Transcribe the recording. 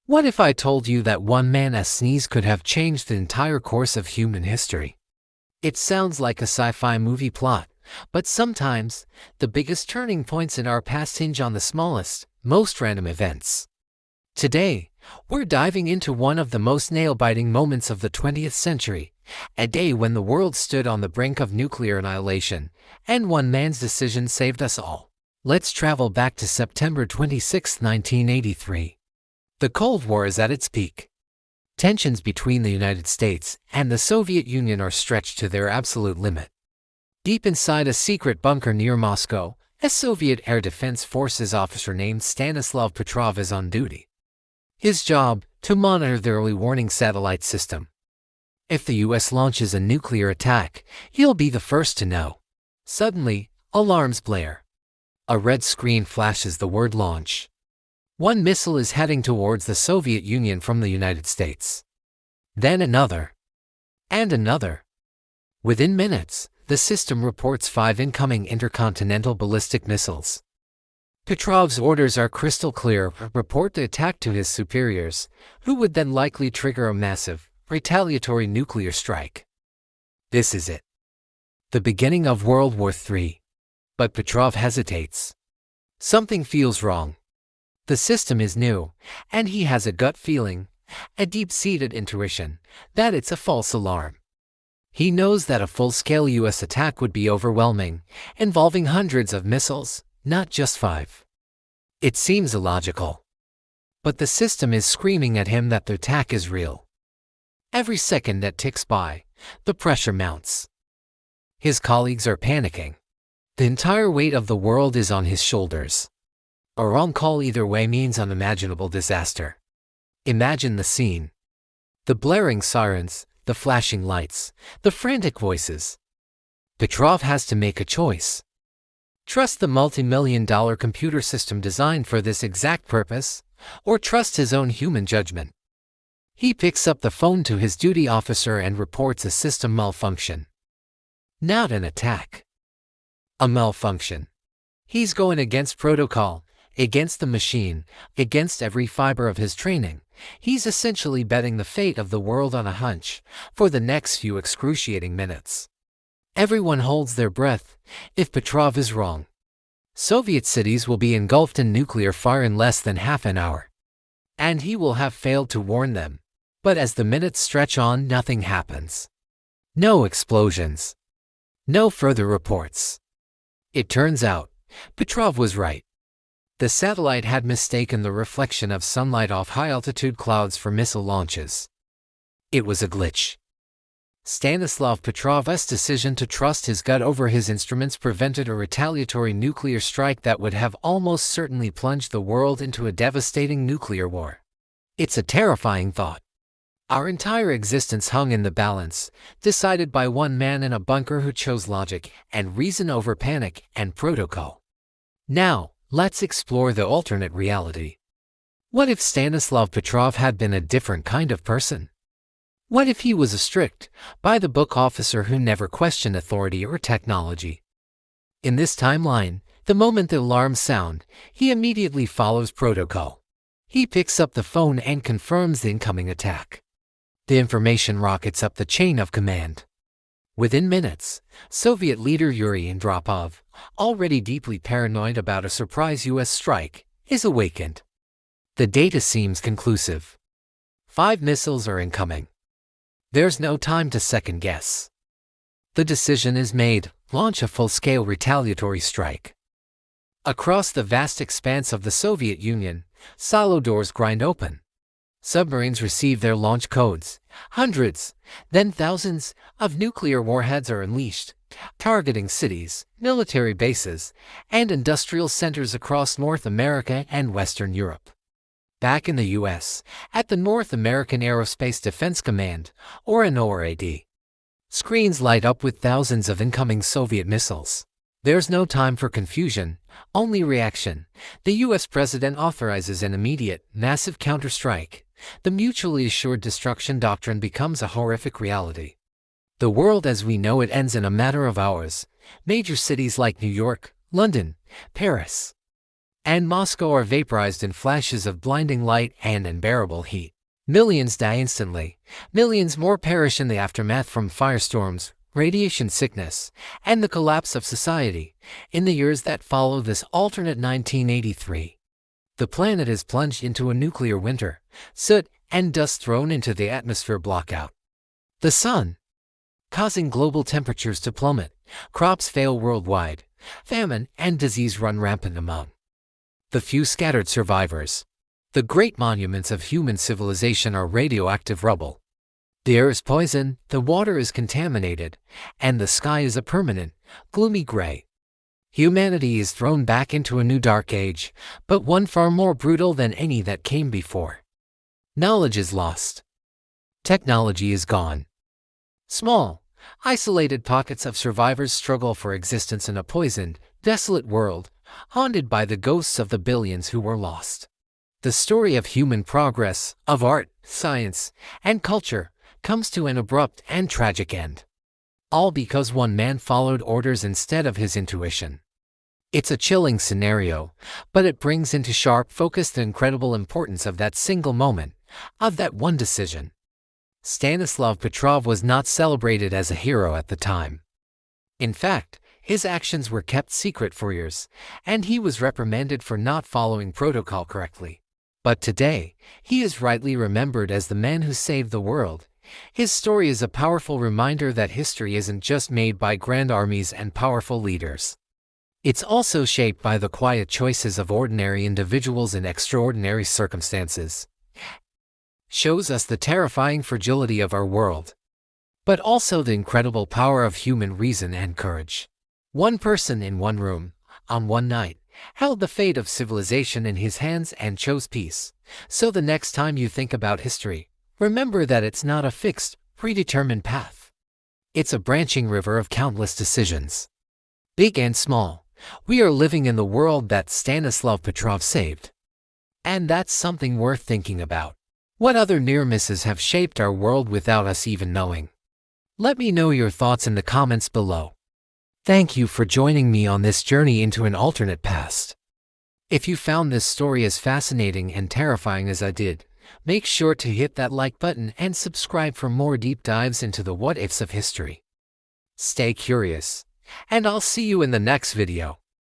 What if I told you that one man's sneeze could have changed the entire course of human history? It sounds like a sci-fi movie plot, but sometimes, the biggest turning points in our past hinge on the smallest, most random events. Today, we're diving into one of the most nail-biting moments of the 20th century, a day when the world stood on the brink of nuclear annihilation, and one man's decision saved us all. Let's travel back to September 26, 1983. The Cold War is at its peak. Tensions between the United States and the Soviet Union are stretched to their absolute limit. Deep inside a secret bunker near Moscow, a Soviet Air Defense Forces officer named Stanislav Petrov is on duty. His job, to monitor the early warning satellite system. If the US launches a nuclear attack, he'll be the first to know. Suddenly, alarms blare. A red screen flashes the word launch. One missile is heading towards the Soviet Union from the United States. Then another. And another. Within minutes, the system reports 5 incoming intercontinental ballistic missiles. Petrov's orders are crystal clear: report the attack to his superiors, who would then likely trigger a massive, retaliatory nuclear strike. This is it. The beginning of World War III. But Petrov hesitates. Something feels wrong. The system is new, and he has a gut feeling, a deep-seated intuition, that it's a false alarm. He knows that a full-scale US attack would be overwhelming, involving hundreds of missiles, not just 5. It seems illogical. But the system is screaming at him that the attack is real. Every second that ticks by, the pressure mounts. His colleagues are panicking. The entire weight of the world is on his shoulders. A wrong call either way means unimaginable disaster. Imagine the scene. The blaring sirens, the flashing lights, the frantic voices. Petrov has to make a choice. Trust the multi-million-dollar computer system designed for this exact purpose, or trust his own human judgment. He picks up the phone to his duty officer and reports a system malfunction. Not an attack. A malfunction. He's going against protocol, against the machine, against every fiber of his training. He's essentially betting the fate of the world on a hunch for the next few excruciating minutes. Everyone holds their breath. If Petrov is wrong, Soviet cities will be engulfed in nuclear fire in less than half an hour. And he will have failed to warn them. But as the minutes stretch on, nothing happens. No explosions. No further reports. It turns out, Petrov was right. The satellite had mistaken the reflection of sunlight off high-altitude clouds for missile launches. It was a glitch. Stanislav Petrov's decision to trust his gut over his instruments prevented a retaliatory nuclear strike that would have almost certainly plunged the world into a devastating nuclear war. It's a terrifying thought. Our entire existence hung in the balance, decided by one man in a bunker who chose logic and reason over panic and protocol. Now, let's explore the alternate reality. What if Stanislav Petrov had been a different kind of person? What if he was a strict, by-the-book officer who never questioned authority or technology? In this timeline, the moment the alarms sound, he immediately follows protocol. He picks up the phone and confirms the incoming attack. The information rockets up the chain of command. Within minutes, Soviet leader Yuri Andropov, already deeply paranoid about a surprise US strike, is awakened. The data seems conclusive. 5 missiles are incoming. There's no time to second guess. The decision is made: launch a full-scale retaliatory strike. Across the vast expanse of the Soviet Union, silo doors grind open. Submarines receive their launch codes. Hundreds, then thousands, of nuclear warheads are unleashed, targeting cities, military bases, and industrial centers across North America and Western Europe. Back in the US, at the North American Aerospace Defense Command, or NORAD, screens light up with thousands of incoming Soviet missiles. There's no time for confusion, only reaction. The US president authorizes an immediate, massive counterstrike. The mutually assured destruction doctrine becomes a horrific reality. The world as we know it ends in a matter of hours. Major cities like New York, London, Paris, and Moscow are vaporized in flashes of blinding light and unbearable heat. Millions die instantly. Millions more perish in the aftermath from firestorms, radiation sickness, and the collapse of society. In the years that follow this alternate 1983, the planet is plunged into a nuclear winter, soot and dust thrown into the atmosphere block out the sun, causing global temperatures to plummet. Crops fail worldwide. Famine and disease run rampant among the few scattered survivors. The great monuments of human civilization are radioactive rubble. The air is poisoned, the water is contaminated, and the sky is a permanent, gloomy gray. Humanity is thrown back into a new dark age, but one far more brutal than any that came before. Knowledge is lost. Technology is gone. Small, isolated pockets of survivors struggle for existence in a poisoned, desolate world, haunted by the ghosts of the billions who were lost. The story of human progress, of art, science, and culture, comes to an abrupt and tragic end. All because one man followed orders instead of his intuition. It's a chilling scenario, but it brings into sharp focus the incredible importance of that single moment, of that one decision. Stanislav Petrov was not celebrated as a hero at the time. In fact, his actions were kept secret for years, and he was reprimanded for not following protocol correctly. But today, he is rightly remembered as the man who saved the world. His story is a powerful reminder that history isn't just made by grand armies and powerful leaders. It's also shaped by the quiet choices of ordinary individuals in extraordinary circumstances. Shows us the terrifying fragility of our world, but also the incredible power of human reason and courage. One person in one room, on one night, held the fate of civilization in his hands and chose peace. So the next time you think about history, remember that it's not a fixed, predetermined path. It's a branching river of countless decisions. Big and small, we are living in the world that Stanislav Petrov saved. And that's something worth thinking about. What other near misses have shaped our world without us even knowing? Let me know your thoughts in the comments below. Thank you for joining me on this journey into an alternate past. If you found this story as fascinating and terrifying as I did, make sure to hit that like button and subscribe for more deep dives into the what-ifs of history. Stay curious, and I'll see you in the next video.